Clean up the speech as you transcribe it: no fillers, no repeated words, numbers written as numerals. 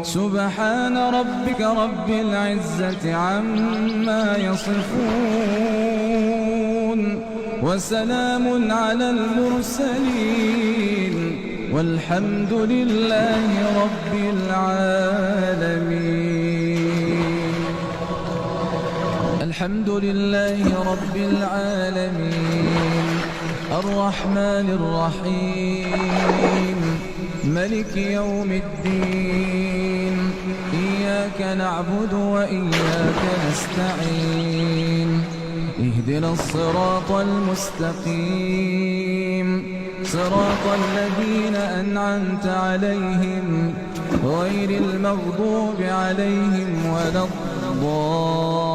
سبحان ربك رب العزة عما يصفون وسلام على المرسلين والحمد لله رب العالمين. الحمد لله رب العالمين الرحمن الرحيم ملك يوم الدين إياك نعبد وإياك نستعين اهدنا الصراط المستقيم صراط الذين أنعمت عليهم غير المغضوب عليهم ولا الضالين.